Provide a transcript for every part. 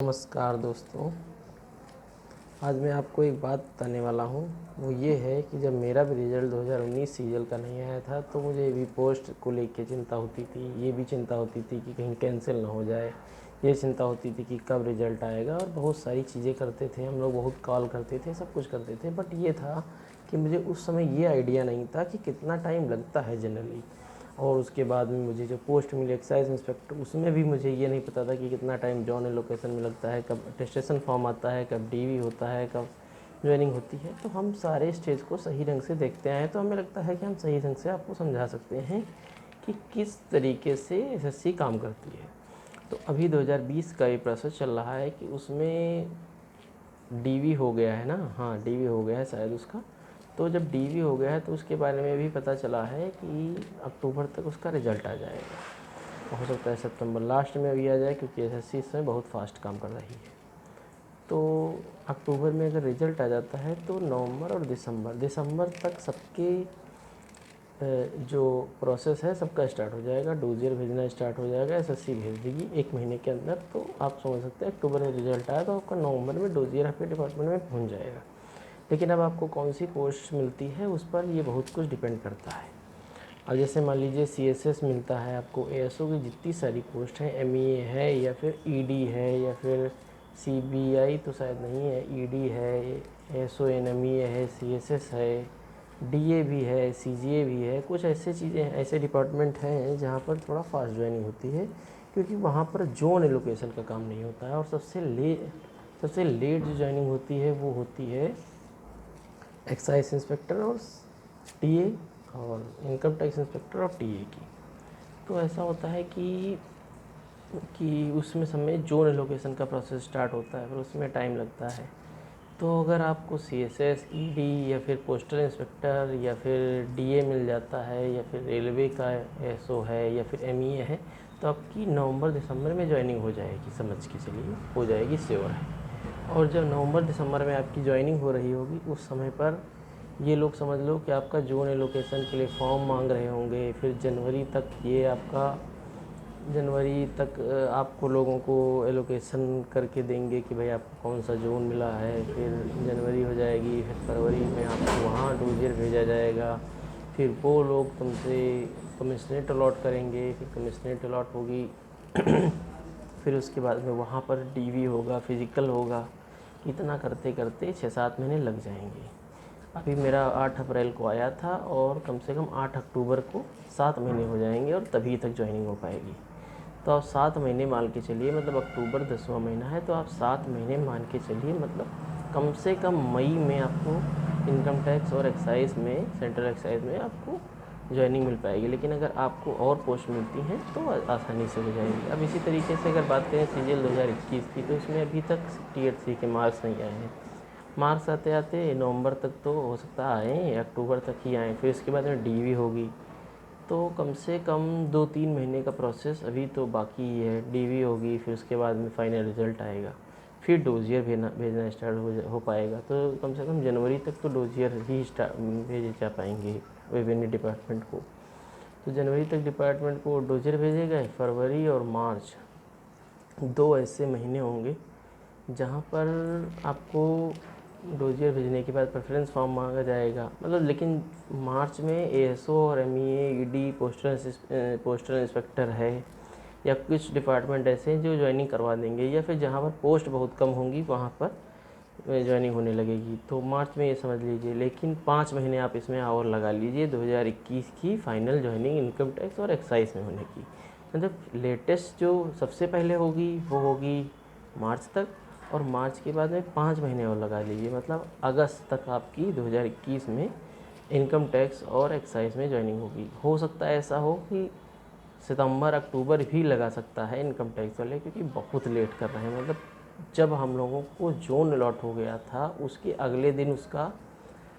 नमस्कार दोस्तों, आज मैं आपको एक बात बताने वाला हूँ। वो ये है कि जब मेरा भी रिज़ल्ट 2019 सीरियल का नहीं आया था तो मुझे भी पोस्ट को लेके चिंता होती थी। ये भी चिंता होती थी कि कहीं कैंसिल ना हो जाए। ये चिंता होती थी कि कब रिज़ल्ट आएगा, और बहुत सारी चीज़ें करते थे हम लोग, बहुत कॉल करते थे, सब कुछ करते थे। बट ये था कि मुझे उस समय ये आइडिया नहीं था कि कितना टाइम लगता है जनरली। और उसके बाद में मुझे जो पोस्ट मिली एक्साइज इंस्पेक्टर, उसमें भी मुझे ये नहीं पता था कि कितना टाइम जॉन लोकेशन में लगता है, कब अटेस्टेशन फॉर्म आता है, कब डीवी होता है, कब ज्वाइनिंग होती है। तो हम सारे स्टेज को सही ढंग से देखते आए, तो हमें लगता है कि हम सही ढंग से आपको समझा सकते हैं कि किस तरीके से एसएससी काम करती है। तो अभी 2020 का ये प्रोसेस चल रहा है कि उसमें डीवी हो गया है ना, हाँ डीवी हो गया है शायद उसका। तो जब डीवी हो गया है तो उसके बारे में भी पता चला है कि अक्टूबर तक उसका रिज़ल्ट आ जाएगा। हो सकता है सितंबर लास्ट में भी आ जाए, क्योंकि एसएससी इसमें बहुत फास्ट काम कर रही है। तो अक्टूबर में अगर रिज़ल्ट आ जाता है तो नवंबर और दिसंबर तक सबके जो प्रोसेस है सबका स्टार्ट हो जाएगा। डोजियर भेजना स्टार्ट हो जाएगा, एसएससी भेज देगी 1 महीने के अंदर। तो आप समझ सकते हैं अक्टूबर में रिज़ल्ट आया तो आपका नवंबर में डोजियर आपके डिपार्टमेंट में पहुंच जाएगा। लेकिन अब आपको कौन सी पोस्ट मिलती है उस पर ये बहुत कुछ डिपेंड करता है। अब जैसे मान लीजिए सीएसएस मिलता है आपको, एएसओ की जितनी सारी पोस्ट हैं, एमईए है या फिर ईडी है या फिर सीबीआई तो शायद नहीं है, ईडी है, एएसओ एनएमईए है, सीएसएस है, डीए भी है, सीजीए भी है। कुछ ऐसे चीज़ें, ऐसे डिपार्टमेंट हैं जहाँ पर थोड़ा फास्ट ज्वाइनिंग होती है, क्योंकि वहाँ पर जोन एलोकेशन का काम नहीं होता है। और सबसे लेट जो ज्वाइनिंग होती है वो होती है एक्साइज इंस्पेक्टर और टीए, और इनकम टैक्स इंस्पेक्टर और टीए की। तो ऐसा होता है कि उसमें समय जोन एलोकेशन का प्रोसेस स्टार्ट होता है, फिर उसमें टाइम लगता है। तो अगर आपको सीएसएस, ईडी या फिर पोस्टल इंस्पेक्टर या फिर डीए मिल जाता है, या फिर रेलवे का एसओ है या फिर एमईए है, तो आपकी नवंबर दिसंबर में ज्वाइनिंग हो जाएगी, समझ के चलिए हो जाएगी, श्योर है। और जब नवंबर दिसंबर में आपकी ज्वाइनिंग हो रही होगी, उस समय पर ये लोग समझ लो कि आपका जोन एलोकेशन के लिए फॉर्म मांग रहे होंगे। फिर जनवरी तक आपको लोगों को एलोकेशन करके देंगे कि भाई आपको कौन सा जोन मिला है। फिर जनवरी हो जाएगी, फिर फरवरी में आपको वहाँ डोजियर भेजा जाएगा। फिर वो लोग तुमसे कमिश्नरेट अलॉट करेंगे, फिर कमिश्नरेट अलॉट होगी फिर उसके बाद में वहाँ पर डीवी होगा, फिज़िकल होगा। इतना करते करते 6-7 महीने लग जाएंगे। अभी मेरा 8 अप्रैल को आया था, और कम से कम 8 अक्टूबर को 7 महीने हो जाएंगे, और तभी तक ज्वाइनिंग हो पाएगी। तो आप 7 महीने मान के चलिए, मतलब अक्टूबर 10वां महीना है, तो आप 7 महीने मान के चलिए, मतलब कम से कम मई में आपको इनकम टैक्स और एक्साइज में, सेंट्रल एक्साइज में आपको ज्वाइनिंग मिल पाएगी। लेकिन अगर आपको और पोस्ट मिलती हैं तो आसानी से हो जाएगी। अब इसी तरीके से अगर बात करें सीजीएल 2021 की, तो इसमें अभी तक टीएट के मार्क्स नहीं आए हैं। मार्क्स आते आते नवंबर तक तो हो सकता है आएँ, अक्टूबर तक ही आएँ। फिर उसके बाद में डीवी होगी, तो कम से कम 2-3 महीने का प्रोसेस अभी तो बाकी ही है। डीवी होगी, फिर उसके बाद में फाइनल रिज़ल्ट आएगा, फिर डोजियर भेजना स्टार्ट हो पाएगा। तो कम से कम जनवरी तक तो डोजियर ही भेजे जा पाएंगे रेवेन्यू डिपार्टमेंट को। तो जनवरी तक डिपार्टमेंट को डोजियर भेजे गए। फरवरी और मार्च 2 ऐसे महीने होंगे जहाँ पर आपको डोजियर भेजने के बाद प्रेफरेंस फॉर्म मांगा जाएगा। मतलब लेकिन मार्च में एएसओ और एमईए, ईडी, पोस्टल इंस्पेक्टर है, या कुछ डिपार्टमेंट ऐसे हैं जो ज्वाइनिंग करवा देंगे, या फिर जहाँ पर पोस्ट बहुत कम होंगी वहाँ पर ज्वाइनिंग होने लगेगी। तो मार्च में ये समझ लीजिए। लेकिन 5 महीने आप इसमें और लगा लीजिए 2021 की फाइनल ज्वाइनिंग इनकम टैक्स और एक्साइज में होने की। मतलब लेटेस्ट जो सबसे पहले होगी वो होगी मार्च तक, और मार्च के बाद में 5 महीने और लगा लीजिए, मतलब अगस्त तक आपकी 2021 में इनकम टैक्स और एक्साइज में ज्वाइनिंग होगी। हो सकता है ऐसा हो कि सितंबर अक्टूबर भी लगा सकता है इनकम टैक्स वाले, क्योंकि बहुत लेट कर रहे हैं। मतलब जब हम लोगों को जोन अलॉट हो गया था उसके अगले दिन उसका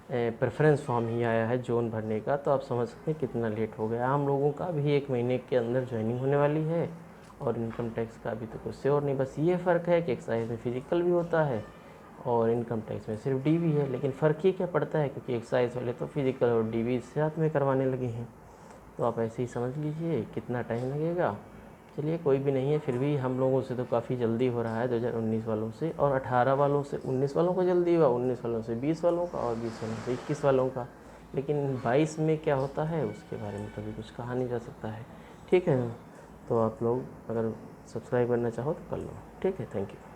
प्रेफरेंस फॉर्म ही आया है जोन भरने का। तो आप समझ सकते हैं कितना लेट हो गया। हम लोगों का भी 1 महीने के अंदर ज्वाइनिंग होने वाली है, और इनकम टैक्स का अभी तो कुछ से और नहीं। बस ये फ़र्क है कि एक्साइज में फ़िज़िकल भी होता है और इनकम टैक्स में सिर्फ डीवी है। लेकिन फ़र्क ये क्या पड़ता है, क्योंकि एक्साइज वाले तो फ़िज़िकल और डीवी साथ में करवाने लगे हैं। तो आप ऐसे ही समझ लीजिए कितना टाइम लगेगा। चलिए कोई भी नहीं है, फिर भी हम लोगों से तो काफ़ी जल्दी हो रहा है 2019 वालों से, और 18 वालों से 19 वालों को जल्दी हुआ, 19 वालों से 20 वालों का, और 20 वालों से 21 वालों का। लेकिन 22 में क्या होता है उसके बारे में कभी कुछ कहा नहीं जा सकता है। ठीक है, तो आप लोग अगर सब्सक्राइब करना चाहो तो कर लो। ठीक है, थैंक यू।